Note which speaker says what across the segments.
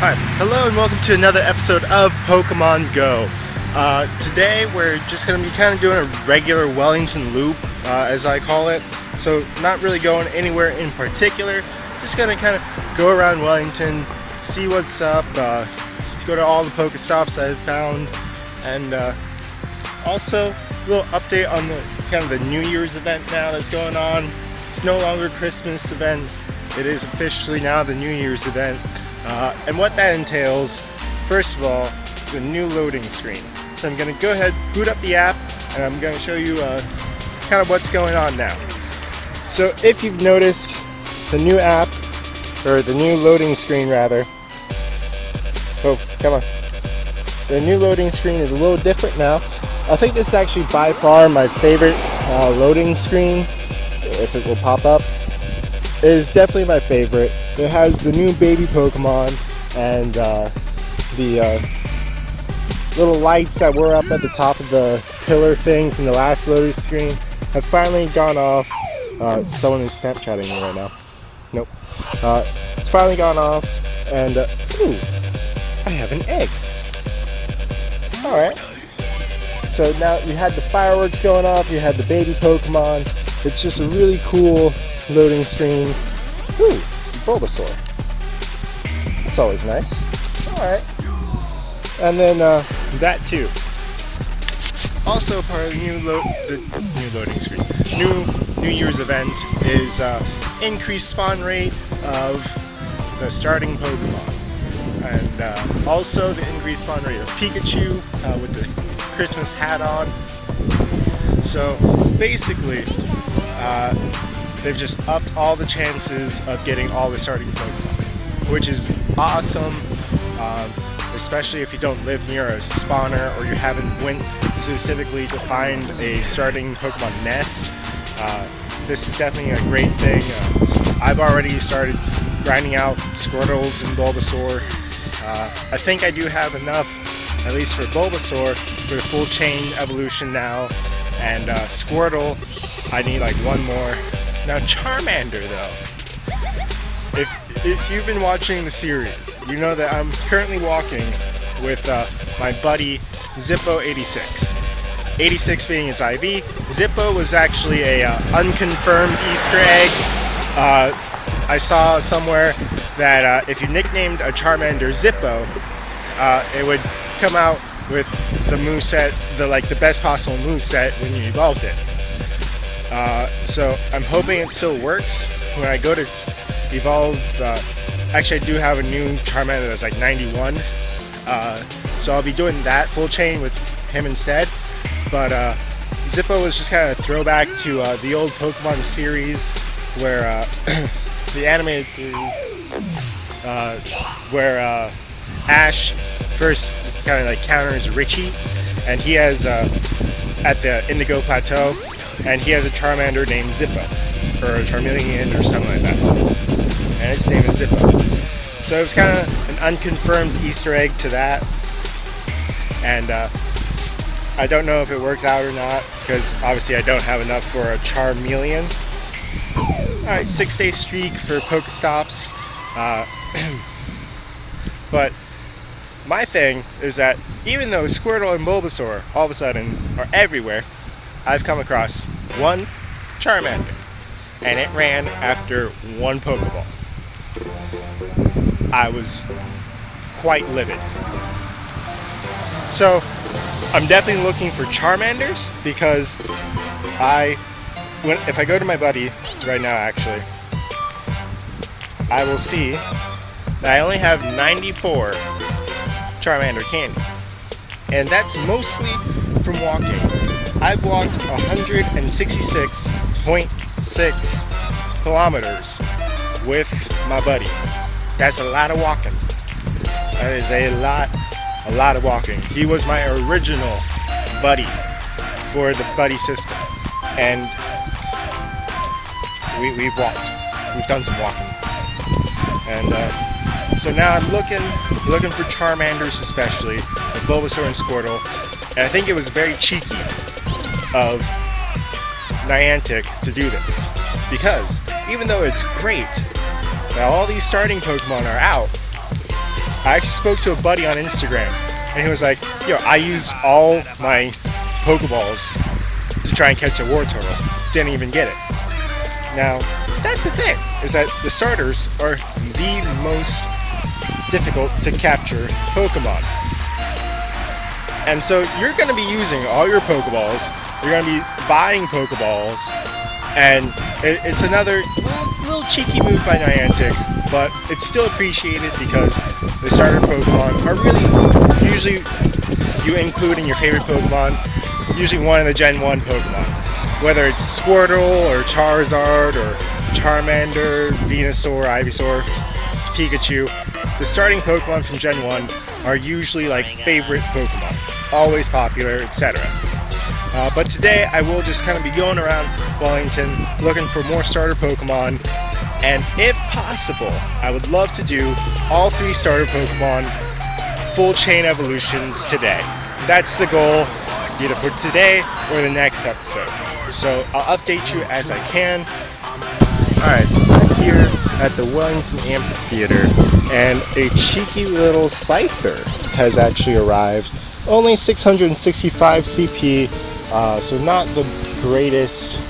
Speaker 1: Hi, hello and welcome to another episode of Pokemon Go. Today we're just going to be kind of doing a regular Wellington loop, as I call it. So not really going anywhere in particular, just going to kind of go around Wellington, see what's up, go to all the Pokestops I've found, and also a little update on the kind of the New Year's event now that's going on. It's no longer a Christmas event, it is officially now the New Year's event. And what that entails, first of all, is a new loading screen. So I'm going to go ahead, boot up the app, and I'm going to show you kind of what's going on now. So if you've noticed, the new app, or the new loading screen rather, oh, come on. The new loading screen is a little different now. I think this is actually by far my favorite loading screen, if it will pop up. It is definitely my favorite. It has the new baby Pokemon and the little lights that were up at the top of the pillar thing from the last loading screen have finally gone off. Someone is Snapchatting me right now. Nope. It's finally gone off, and ooh, I have an egg. Alright. So now you had the fireworks going off, you had the baby Pokemon. It's just a really cool loading screen. Ooh, Bulbasaur. That's always nice. Alright. And then that too. Also part of the new loading screen. New Year's event is increased spawn rate of the starting Pokemon. And also the increased spawn rate of Pikachu with the Christmas hat on. So basically, they've just upped all the chances of getting all the starting Pokemon, which is awesome, especially if you don't live near a spawner or you haven't went specifically to find a starting Pokemon nest. This is definitely a great thing. I've already started grinding out Squirtles and Bulbasaur. I think I do have enough, at least for Bulbasaur, for the full chain evolution now, and Squirtle, I need like one more. Now Charmander though, if you've been watching the series, you know that I'm currently walking with my buddy Zippo86. 86 being its IV. Zippo was actually a unconfirmed Easter egg. I saw somewhere that if you nicknamed a Charmander Zippo, it would come out with the moveset, the best possible moveset when you evolved it. So I'm hoping it still works when I go to evolve. Actually, I do have a new Charmander that's like 91, so I'll be doing that full chain with him instead. But Zippo was just kind of a throwback to the old Pokemon series, where the animated series, where Ash first kind of like counters Richie, and he has at the Indigo Plateau. And he has a Charmander named Zippo, or a Charmeleon, or something like that. And its name is Zippo. So it was kind of an unconfirmed Easter egg to that. And I don't know if it works out or not, because obviously I don't have enough for a Charmeleon. Alright, 6-day streak for Pokestops. But my thing is that even though Squirtle and Bulbasaur all of a sudden are everywhere, I've come across one Charmander, and it ran after one Pokeball. I was quite livid. So I'm definitely looking for Charmanders, because if I go to my buddy right now, actually, I will see that I only have 94 Charmander candy, and that's mostly from walking. I've walked 166.6 kilometers with my buddy. That's a lot of walking. That is a lot of walking. He was my original buddy for the buddy system, and we've walked. We've done some walking, and so now I'm looking for Charmanders, especially with Bulbasaur and Squirtle. And I think it was very cheeky of Niantic to do this, because even though it's great that all these starting Pokemon are out, I actually spoke to a buddy on Instagram, and he was like, yo, I used all my Pokeballs to try and catch a Wartortle. Didn't even get it. Now, that's the thing, is that the starters are the most difficult to capture Pokemon. And so you're going to be using all your Pokeballs, you're going to be buying Pokeballs, and it's another little cheeky move by Niantic, but it's still appreciated because the starter Pokemon are really, usually you include in your favorite Pokemon, usually one of the Gen 1 Pokemon. Whether it's Squirtle or Charizard or Charmander, Venusaur, Ivysaur, Pikachu, the starting Pokemon from Gen 1 are usually like favorite Pokemon, always popular, etc. But today I will just kind of be going around Wellington looking for more starter Pokemon, and if possible, I would love to do all 3 starter Pokemon full chain evolutions today. That's the goal, either for today or the next episode. So I'll update you as I can. Alright, so I'm here at the Wellington Amphitheater, and a cheeky little Scyther has actually arrived. Only 665 CP, so not the greatest.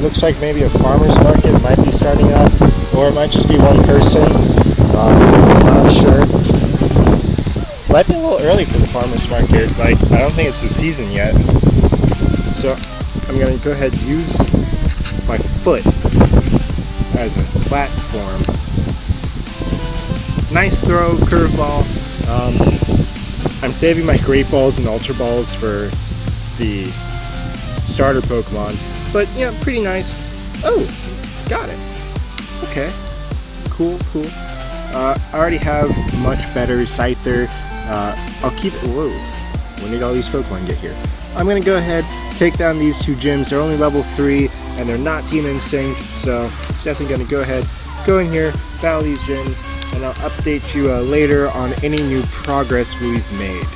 Speaker 1: Looks like maybe a farmer's market might be starting up, or it might just be one person. Not sure. Might be a little early for the farmer's market. Like, I don't think it's the season yet. So I'm gonna go ahead and use my foot as a platform. Nice throw, curveball. I'm saving my Great Balls and Ultra Balls for the starter Pokemon. But yeah, pretty nice. Oh, got it. Okay. Cool. I already have much better Scyther. I'll keep it. Whoa. When did all these Pokemon get here? I'm going to go ahead, take down these 2 gyms. They're only level 3, and they're not Team Instinct, so definitely going to go ahead, go in here, battle these gyms, and I'll update you later on any new progress we've made.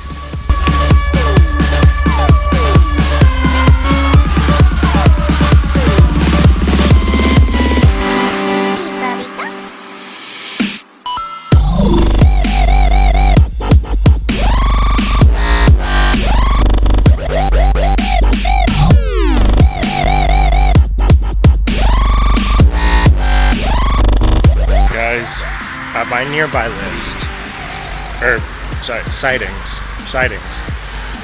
Speaker 1: At my nearby list, sightings,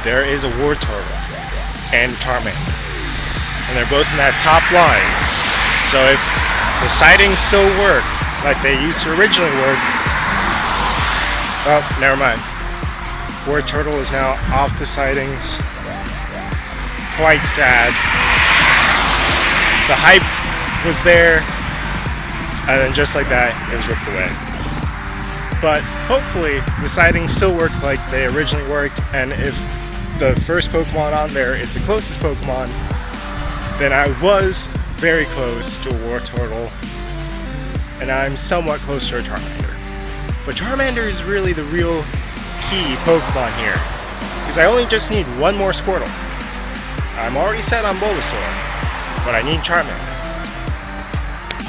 Speaker 1: there is a Wartortle and Charmander, and they're both in that top line. So if the sightings still work like they used to originally work, well, never mind. Wartortle is now off the sightings. Quite sad. The hype was there, and then just like that, it was ripped away. But hopefully the sightings still work like they originally worked, and if the first Pokemon on there is the closest Pokemon, then I was very close to a Wartortle, and I'm somewhat close to a Charmander. But Charmander is really the real key Pokemon here, because I only just need one more Squirtle. I'm already set on Bulbasaur, but I need Charmander.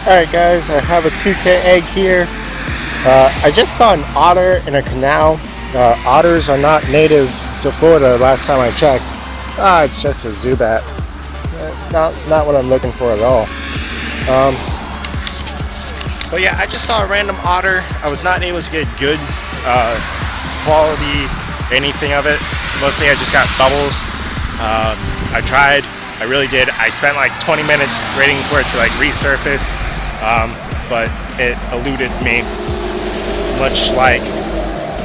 Speaker 1: Alright guys, I have a 2K egg here. I just saw an otter in a canal. Otters are not native to Florida last time I checked. It's just a Zubat. Not what I'm looking for at all. But yeah, I just saw a random otter. I was not able to get good quality anything of it. Mostly I just got bubbles. I tried. I really did. I spent like 20 minutes waiting for it to like resurface, but it eluded me, much like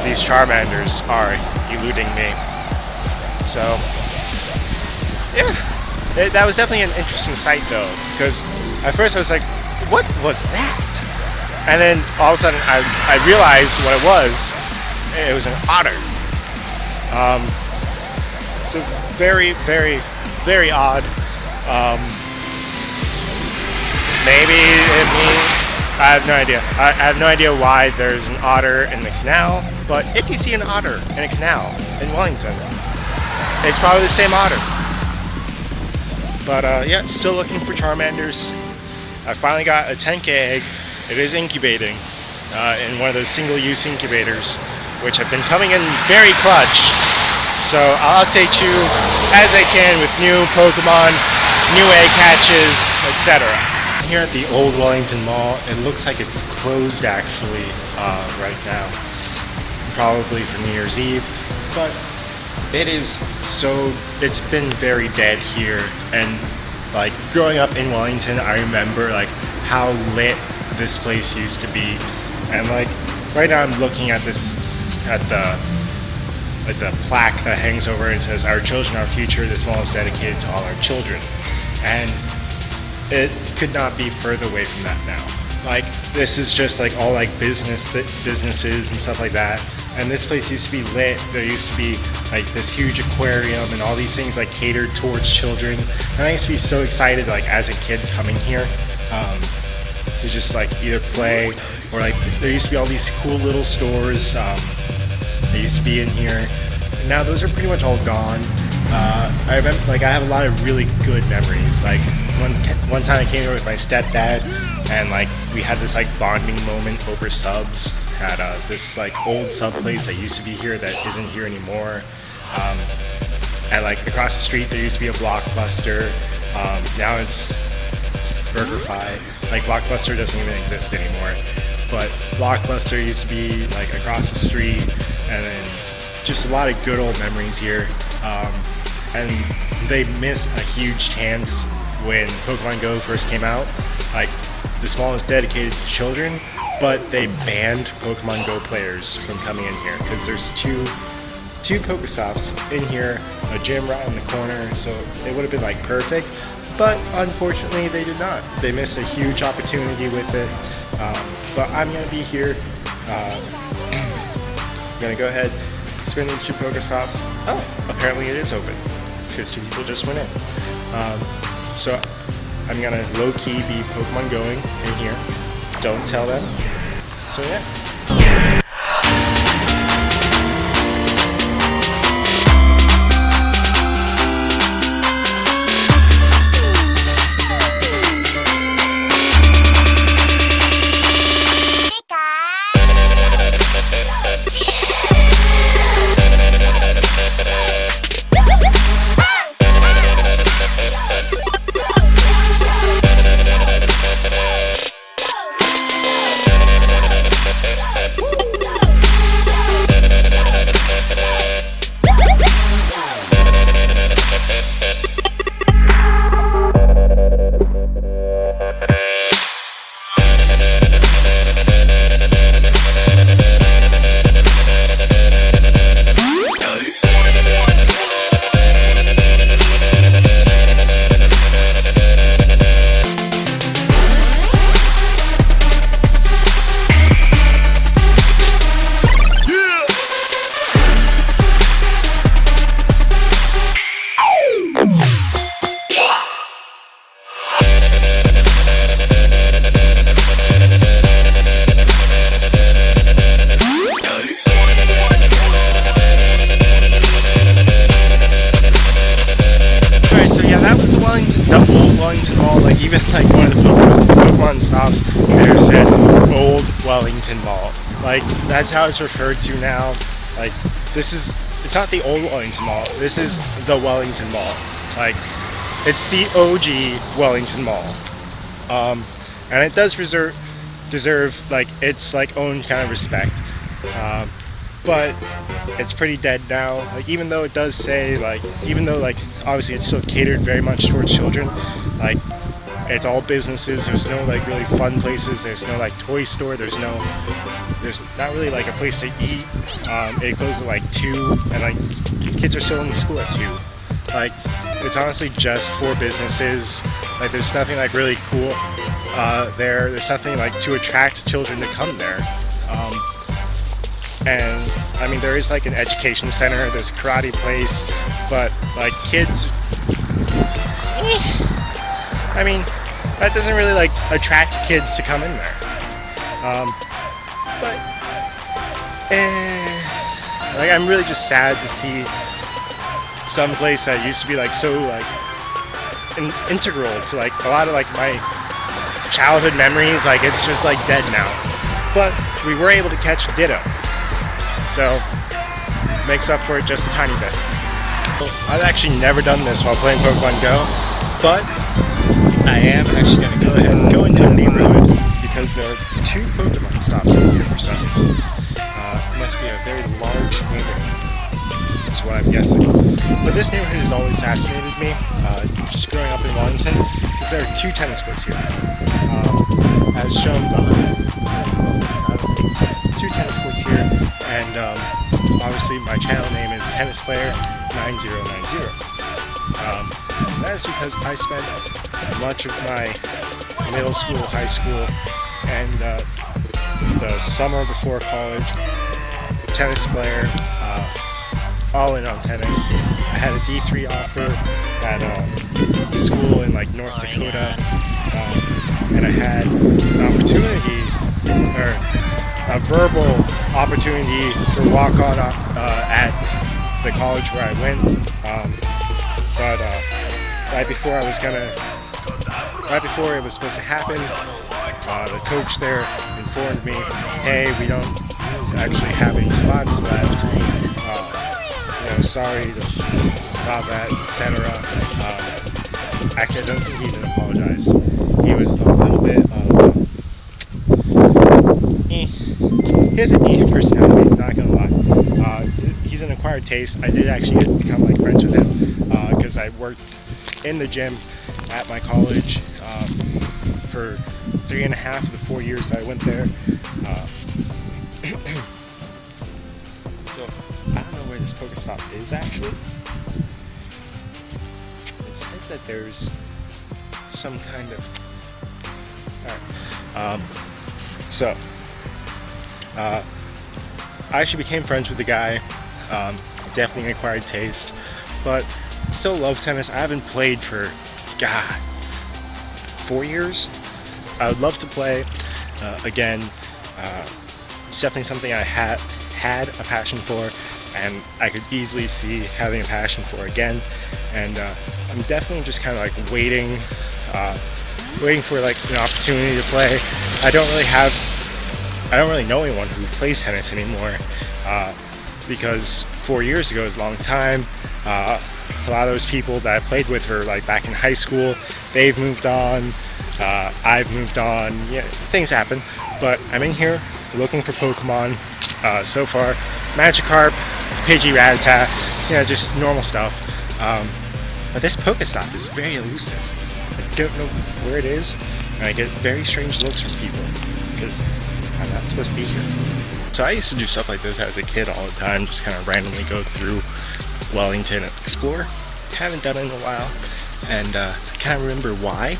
Speaker 1: these Charmanders are eluding me. So, yeah, that was definitely an interesting sight though, because at first I was like, what was that? And then all of a sudden I realized what it was. It was an otter. So very, very, very odd. Maybe it means, I have no idea. I have no idea why there's an otter in the canal, but if you see an otter in a canal in Wellington, it's probably the same otter. But yeah, still looking for Charmanders. I finally got a 10K egg. It is incubating. in one of those single-use incubators, which have been coming in very clutch. So I'll update you as I can with new Pokemon, new egg hatches, etc. Here at the old Wellington Mall, it looks like it's closed actually right now, probably for New Year's Eve, but it's been very dead here. And like growing up in Wellington, I remember like how lit this place used to be. And like right now I'm looking at the plaque that hangs over it. It says, "Our children, our future. This mall is dedicated to all our children." And it could not be further away from that now. Like this is just like all like businesses and stuff like that. And this place used to be lit. There used to be like this huge aquarium and all these things like catered towards children. And I used to be so excited like as a kid coming here to just like either play or like there used to be all these cool little stores that used to be in here. And now those are pretty much all gone. I remember like I have a lot of really good memories. Like one time I came here with my stepdad and like we had this like bonding moment over subs at this like old sub place that used to be here that isn't here anymore. And like across the street there used to be a Blockbuster. Now it's BurgerFi. Like Blockbuster doesn't even exist anymore. But Blockbuster used to be like across the street, and then just a lot of good old memories here. And they missed a huge chance when Pokemon Go first came out. Like this mall is dedicated to children, but they banned Pokemon Go players from coming in here because there's two Pokestops in here, a gym right in the corner, so it would have been like perfect. But unfortunately, they did not. They missed a huge opportunity with it. But I'm gonna be here. I'm gonna go ahead, spin these two Pokestops. Oh, apparently it is open because two people just went in. So I'm gonna low-key be Pokemon going in here. Don't tell them. So yeah. Wellington Mall, like even like one of the Pokemon stops there said Old Wellington Mall. Like that's how it's referred to now. Like it's not the Old Wellington Mall, this is the Wellington Mall. Like it's the OG Wellington Mall. And it does deserve like its like own kind of respect. But it's pretty dead now. Like even though it does say like, even though like obviously it's still catered very much towards children, like it's all businesses. There's no like really fun places. There's no like toy store. There's not really like a place to eat. It closes at like 2, and like kids are still in school at 2. Like it's honestly just for businesses. Like there's nothing like really cool there. There's nothing like to attract children to come there. And I mean there is like an education center, there's a karate place, but like kids, I mean that doesn't really like attract kids to come in there. But like I'm really just sad to see some place that used to be like so like integral to like a lot of like my childhood memories, like it's just like dead now. But we were able to catch Ditto. So, makes up for it just a tiny bit. I've actually never done this while playing Pokemon Go, but I am actually going to go ahead and go into a neighborhood because there are 2 Pokemon stops in here for some reason. It must be a very large neighborhood, is what I'm guessing. But this neighborhood has always fascinated me, just growing up in Wellington, because there are 2 tennis courts here. As shown behind, 2 tennis courts here, and obviously my channel name is Tennis Player 9090. That is because I spent much of my middle school, high school, and the summer before college tennis player, all in on tennis. I had a D3 offer at a school in like North Dakota, and I had an opportunity, or a verbal opportunity for walk-on at the college where I went, but right before it was supposed to happen, the coach there informed me, hey, we don't actually have any spots left, sorry about that, etc. Actually, I don't think he even apologized. He was a little bit he has an E personality, not gonna lie. He's an acquired taste. I did actually become like friends with him because I worked in the gym at my college for 3.5 of the 4 years I went there. So I don't know where this Pokestop is actually. It says that there's some kind of. Alright. I actually became friends with the guy. Definitely an acquired taste, but still love tennis. I haven't played for 4 years. I would love to play again. It's definitely something I had a passion for, and I could easily see having a passion for again. And I'm definitely just kind of like waiting for like an opportunity to play. I don't really know anyone who plays tennis anymore, because 4 years ago is a long time. A lot of those people that I played with were like back in high school. They've moved on. I've moved on. Yeah, things happen. But I'm in here looking for Pokemon. So far, Magikarp, Pidgey, just normal stuff. But this Pokestop is very elusive. I don't know where it is, and I get very strange looks from people because I'm not supposed to be here. So I used to do stuff like this as a kid all the time, just kind of randomly go through Wellington and explore. Haven't done it in a while, and I kind of remember why.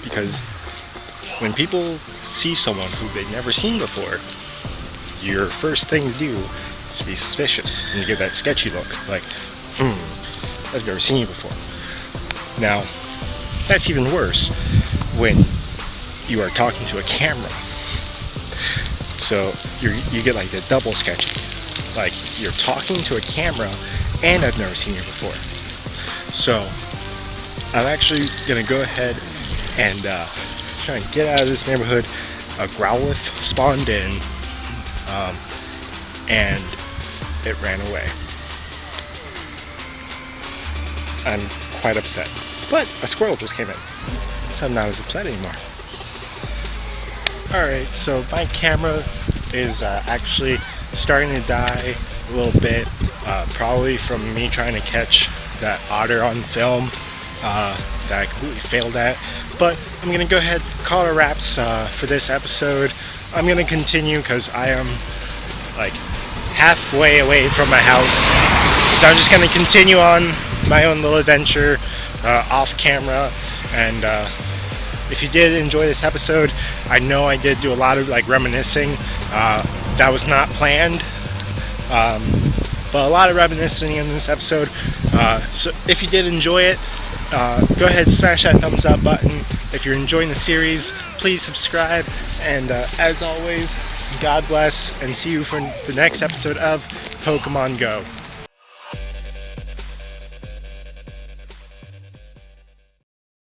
Speaker 1: Because when people see someone who they've never seen before, your first thing to do is to be suspicious, and you get that sketchy look, like, I've never seen you before. Now, that's even worse when you are talking to a camera. So you get like the double sketchy. Like, you're talking to a camera and I've never seen you before. So I'm actually gonna go ahead and try and get out of this neighborhood. A Growlithe spawned in, and it ran away. I'm quite upset. But a squirrel just came in, so I'm not as upset anymore. Alright, so my camera is actually starting to die a little bit, probably from me trying to catch that otter on film that I completely failed at. But I'm going to go ahead and call it wraps for this episode. I'm going to continue because I am like halfway away from my house. So I'm just going to continue on my own little adventure off camera. And if you did enjoy this episode, I know I did do a lot of like reminiscing. That was not planned, but a lot of reminiscing in this episode. So if you did enjoy it, go ahead and smash that thumbs up button. If you're enjoying the series, please subscribe. And as always, God bless, and see you for the next episode of Pokemon Go.